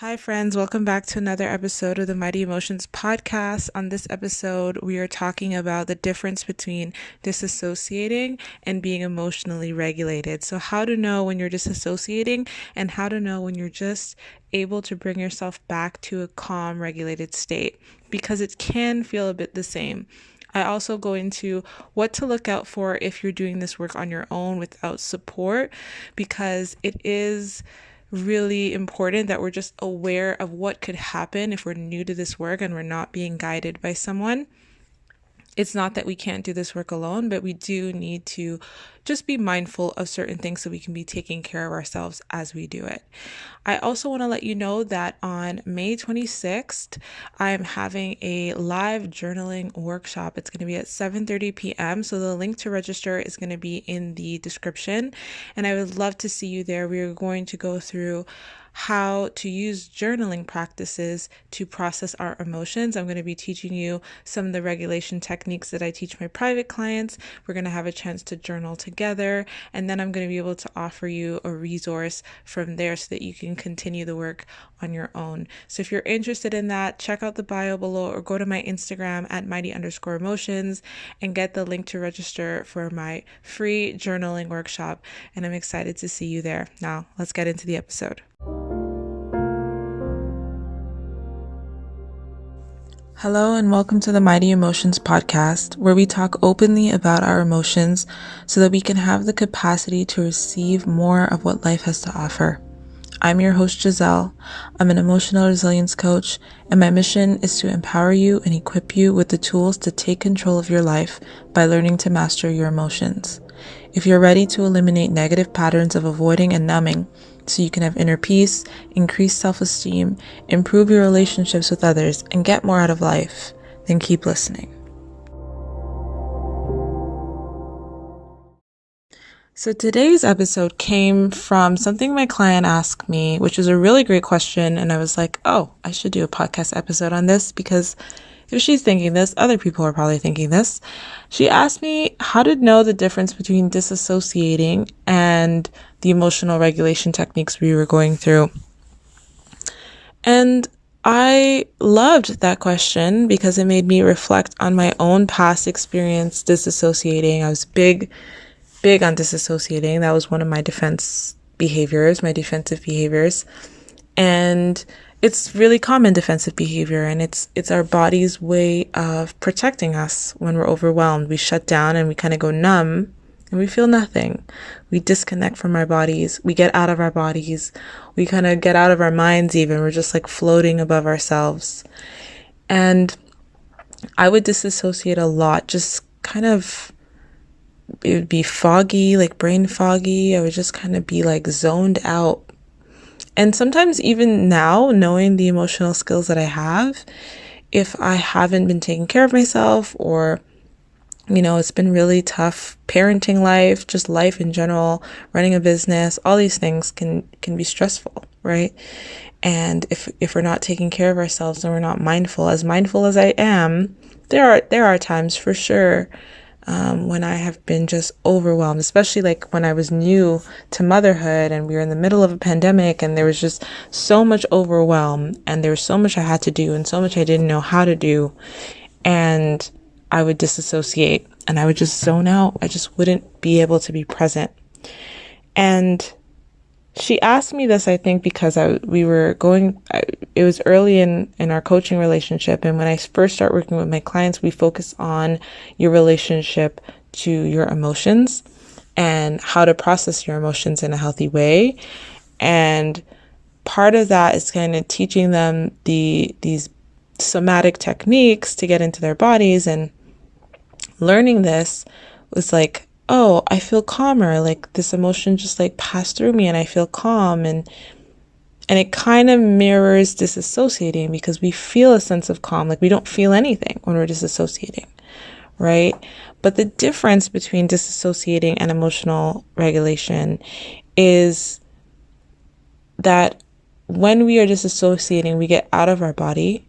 Hi, friends. Welcome back to another episode of the Mighty Emotions podcast. On this episode, we are talking about the difference between disassociating and being emotionally regulated. So, how to know when you're disassociating and how to know when you're just able to bring yourself back to a calm, regulated state, because it can feel a bit the same. I also go into what to look out for if you're doing this work on your own without support, because it is really important that we're just aware of what could happen if we're new to this work and we're not being guided by someone. It's not that we can't do this work alone, but we do need to just be mindful of certain things so we can be taking care of ourselves as we do it. I also want to let you know that on May 26th, I'm having a live journaling workshop. It's going to be at 7:30 p.m. So the link to register is going to be in the description. And I would love to see you there. We are going to go through how to use journaling practices to process our emotions. I'm going to be teaching you some of the regulation techniques that I teach my private clients. We're going to have a chance to journal together, and then I'm going to be able to offer you a resource from there so that you can continue the work on your own. So if you're interested in that, check out the bio below or go to my Instagram at mighty_emotions and get the link to register for my free journaling workshop. And I'm excited to see you there. Now, let's get into the episode. Hello and welcome to the Mighty Emotions podcast, where we talk openly about our emotions so that we can have the capacity to receive more of what life has to offer. I'm your host, Giselle. I'm an emotional resilience coach, and my mission is to empower you and equip you with the tools to take control of your life by learning to master your emotions. If you're ready to eliminate negative patterns of avoiding and numbing so you can have inner peace, increase self-esteem, improve your relationships with others, and get more out of life, then keep listening. So today's episode came from something my client asked me, which is a really great question. And I was like, oh, I should do a podcast episode on this because if she's thinking this, other people are probably thinking this. She asked me how to know the difference between disassociating and the emotional regulation techniques we were going through. And I loved that question because it made me reflect on my own past experience disassociating. I was big on disassociating. That was one of my defensive behaviors. And it's really common defensive behavior, and it's our body's way of protecting us when we're overwhelmed. We shut down and we kind of go numb and we feel nothing. We disconnect from our bodies. We get out of our bodies. We kind of get out of our minds even. We're just like floating above ourselves. And I would disassociate a lot, just kind of, it would be foggy, like brain foggy. I would just kind of be like zoned out. And sometimes even now, knowing the emotional skills that I have, if I haven't been taking care of myself or, it's been really tough parenting life, just life in general, running a business, all these things can be stressful, right? And if we're not taking care of ourselves and we're not mindful as I am, there are times for sure when I have been just overwhelmed, especially like when I was new to motherhood and we were in the middle of a pandemic and there was just so much overwhelm and there was so much I had to do and so much I didn't know how to do. And I would disassociate and I would just zone out. I just wouldn't be able to be present. And she asked me this, I think, because it was early in our coaching relationship. And when I first start working with my clients, we focus on your relationship to your emotions and how to process your emotions in a healthy way. And part of that is kind of teaching them these somatic techniques to get into their bodies. And learning this was like, oh, I feel calmer, like this emotion just like passed through me and I feel calm. And it kind of mirrors disassociating because we feel a sense of calm, like we don't feel anything when we're disassociating, right? But the difference between disassociating and emotional regulation is that when we are disassociating, we get out of our body.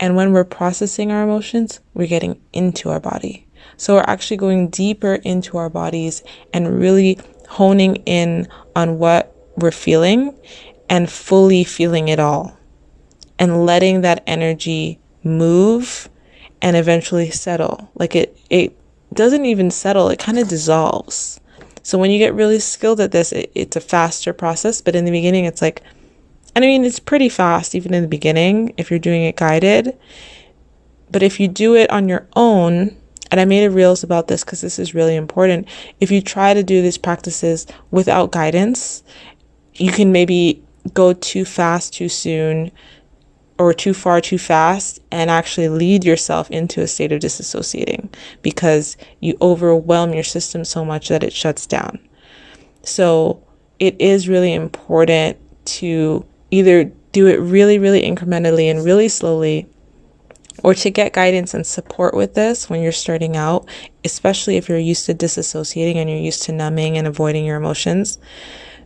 And when we're processing our emotions, we're getting into our body. So we're actually going deeper into our bodies and really honing in on what we're feeling and fully feeling it all and letting that energy move and eventually settle. Like it doesn't even settle, it kind of dissolves. So when you get really skilled at this, it's a faster process. But in the beginning, it's like, and I mean, it's pretty fast, even in the beginning, if you're doing it guided. But if you do it on your own, and I made a reels about this because this is really important. If you try to do these practices without guidance, you can maybe go too fast too soon, or too far too fast, and actually lead yourself into a state of disassociating because you overwhelm your system so much that it shuts down. So it is really important to either do it really, really incrementally and really slowly, or to get guidance and support with this when you're starting out, especially if you're used to disassociating and you're used to numbing and avoiding your emotions,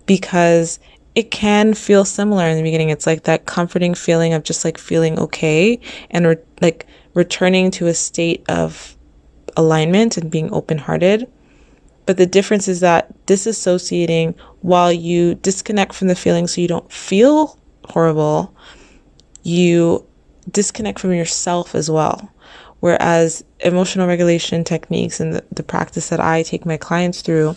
because it can feel similar in the beginning. It's like that comforting feeling of just like feeling okay and like returning to a state of alignment and being open-hearted. But the difference is that disassociating, while you disconnect from the feeling so you don't feel horrible, you disconnect from yourself as well. Whereas emotional regulation techniques and the practice that I take my clients through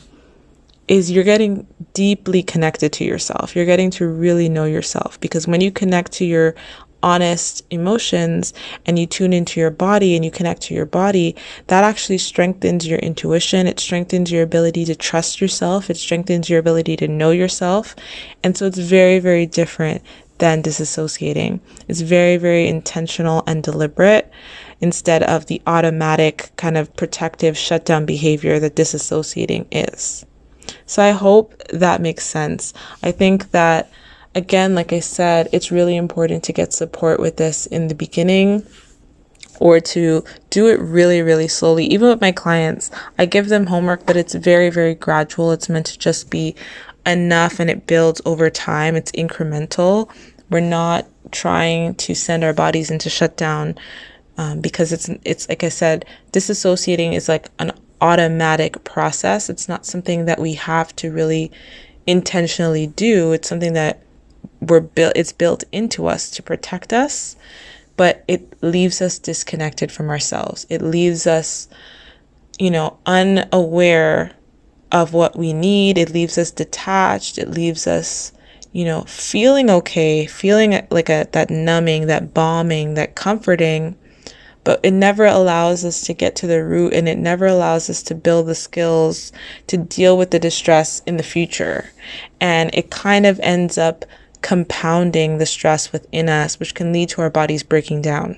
is you're getting deeply connected to yourself. You're getting to really know yourself, because when you connect to your honest emotions and you tune into your body and you connect to your body, that actually strengthens your intuition. It strengthens your ability to trust yourself. It strengthens your ability to know yourself. And so it's very, very different than disassociating. It's very, very intentional and deliberate instead of the automatic kind of protective shutdown behavior that disassociating is. So I hope that makes sense. I think that, again, like I said, it's really important to get support with this in the beginning, or to do it really, really slowly. Even with my clients, I give them homework, but it's very, very gradual. It's meant to just be enough, and it builds over time. It's incremental. We're not trying to send our bodies into shutdown because it's like I said, disassociating is like an automatic process. It's not something that we have to really intentionally do. It's something that it's built into us to protect us, but it leaves us disconnected from ourselves. It leaves us, unaware of what we need. It leaves us detached. It leaves us, feeling okay, feeling like that numbing, that balming, that comforting, but it never allows us to get to the root, and it never allows us to build the skills to deal with the distress in the future. And it kind of ends up compounding the stress within us, which can lead to our bodies breaking down.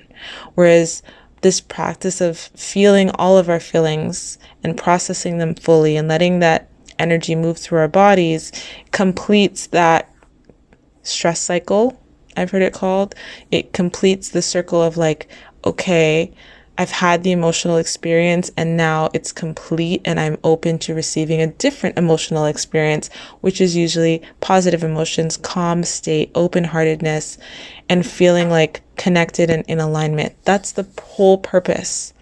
Whereas this practice of feeling all of our feelings and processing them fully and letting that energy move through our bodies completes that stress cycle, I've heard it called. It completes the circle of like, okay, I've had the emotional experience and now it's complete, and I'm open to receiving a different emotional experience, which is usually positive emotions, calm state, open-heartedness, and feeling like connected and in alignment. That's the whole purpose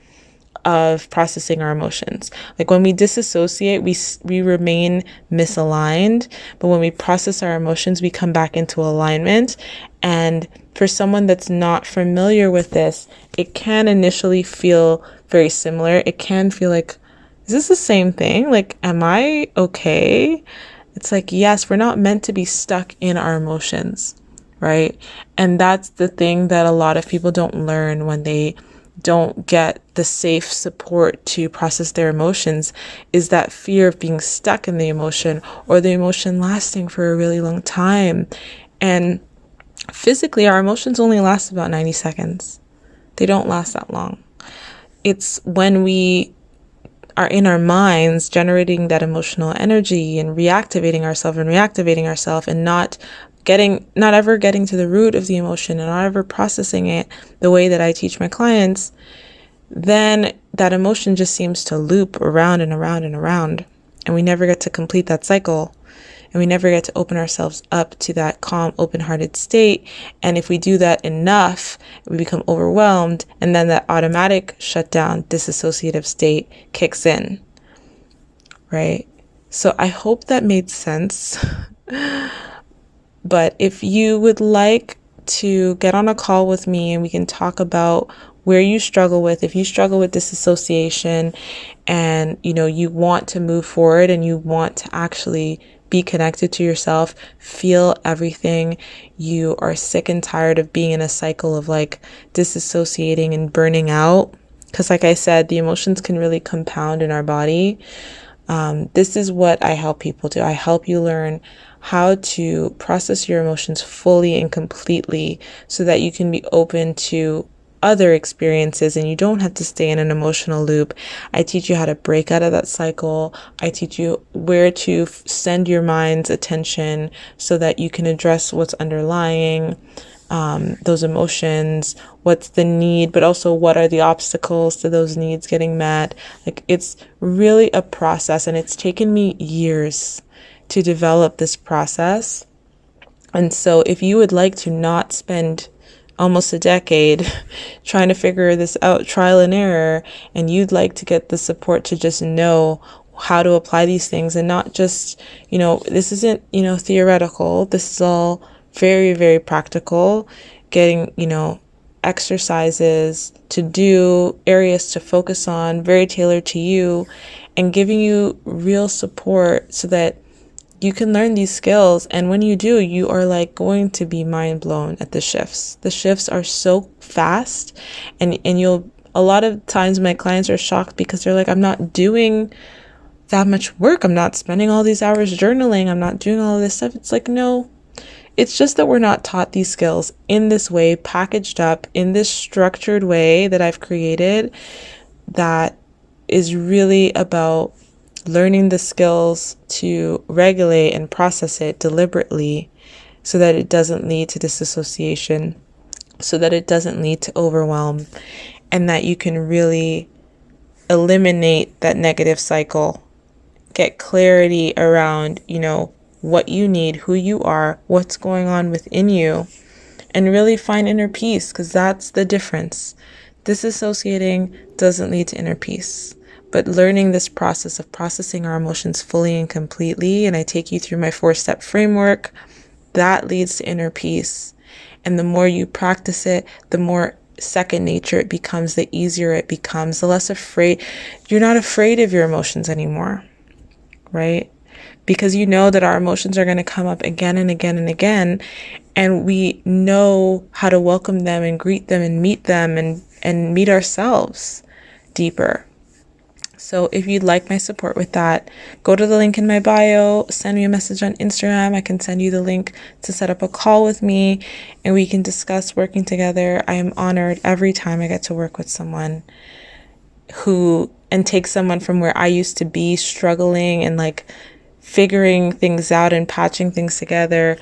of processing our emotions. Like when we disassociate, we remain misaligned, but when we process our emotions, we come back into alignment. And for someone that's not familiar with this, it can initially feel very similar. It can feel like, is this the same thing? Like, am I okay? It's like, yes, we're not meant to be stuck in our emotions, right? And that's the thing that a lot of people don't learn when they don't get the safe support to process their emotions, is that fear of being stuck in the emotion, or the emotion lasting for a really long time. And physically, our emotions only last about 90 seconds. They don't last that long. It's when we are in our minds generating that emotional energy and reactivating ourselves and not ever getting to the root of the emotion and not ever processing it the way that I teach my clients, then that emotion just seems to loop around and around and around, and we never get to complete that cycle, and we never get to open ourselves up to that calm, open-hearted state. And if we do that enough, we become overwhelmed, and then that automatic shutdown, disassociative state kicks in, right? So I hope that made sense. But if you would like to get on a call with me and we can talk about where you struggle with, if you struggle with disassociation and you want to move forward and you want to actually be connected to yourself, feel everything, you are sick and tired of being in a cycle of like disassociating and burning out, because like I said, the emotions can really compound in our body. This is what I help people do. I help you learn how to process your emotions fully and completely so that you can be open to other experiences and you don't have to stay in an emotional loop. I teach you how to break out of that cycle. I teach you where to send your mind's attention so that you can address what's underlying those emotions, what's the need, but also what are the obstacles to those needs getting met. Like, it's really a process, and it's taken me years to develop this process. And so if you would like to not spend almost a decade trying to figure this out, trial and error, and you'd like to get the support to just know how to apply these things and not just, this isn't, theoretical. This is all very, very practical, getting, exercises to do, areas to focus on, very tailored to you, and giving you real support so that you can learn these skills. And when you do, you are like going to be mind blown at the shifts. The shifts are so fast, and a lot of times my clients are shocked because they're like, I'm not doing that much work. I'm not spending all these hours journaling. I'm not doing all of this stuff. It's like, no, it's just that we're not taught these skills in this way, packaged up in this structured way that I've created, that is really about learning the skills to regulate and process it deliberately so that it doesn't lead to disassociation, so that it doesn't lead to overwhelm, and that you can really eliminate that negative cycle, get clarity around, what you need, who you are, what's going on within you, and really find inner peace, because that's the difference. Disassociating doesn't lead to inner peace. But learning this process of processing our emotions fully and completely, and I take you through my 4-step framework, that leads to inner peace. And the more you practice it, the more second nature it becomes, the easier it becomes, the less afraid. You're not afraid of your emotions anymore, right? Because you know that our emotions are going to come up again and again and again, and we know how to welcome them and greet them and meet them and meet ourselves deeper. So if you'd like my support with that, go to the link in my bio, send me a message on Instagram. I can send you the link to set up a call with me and we can discuss working together. I am honored every time I get to work with someone and take someone from where I used to be struggling and like figuring things out and patching things together.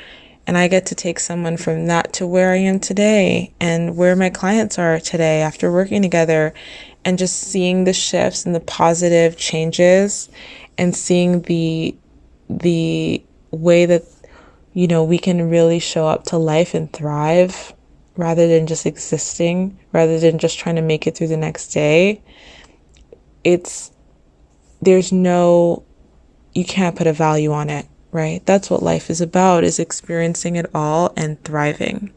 And I get to take someone from that to where I am today and where my clients are today after working together, and just seeing the shifts and the positive changes and seeing the way that, we can really show up to life and thrive rather than just existing, rather than just trying to make it through the next day. You can't put a value on it, right? That's what life is about, is experiencing it all and thriving.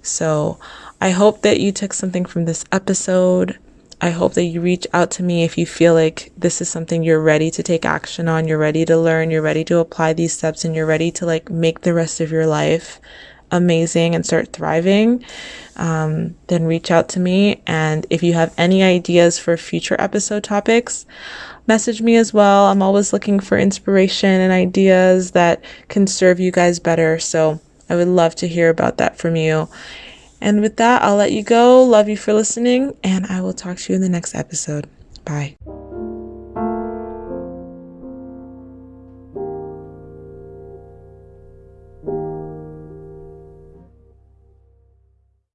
So I hope that you took something from this episode. I hope that you reach out to me if you feel like this is something you're ready to take action on, you're ready to learn, you're ready to apply these steps, and you're ready to like make the rest of your life amazing and start thriving. Then reach out to me. And if you have any ideas for future episode topics, message me as well. I'm always looking for inspiration and ideas that can serve you guys better. So I would love to hear about that from you. And with that, I'll let you go. Love you for listening, and I will talk to you in the next episode. Bye.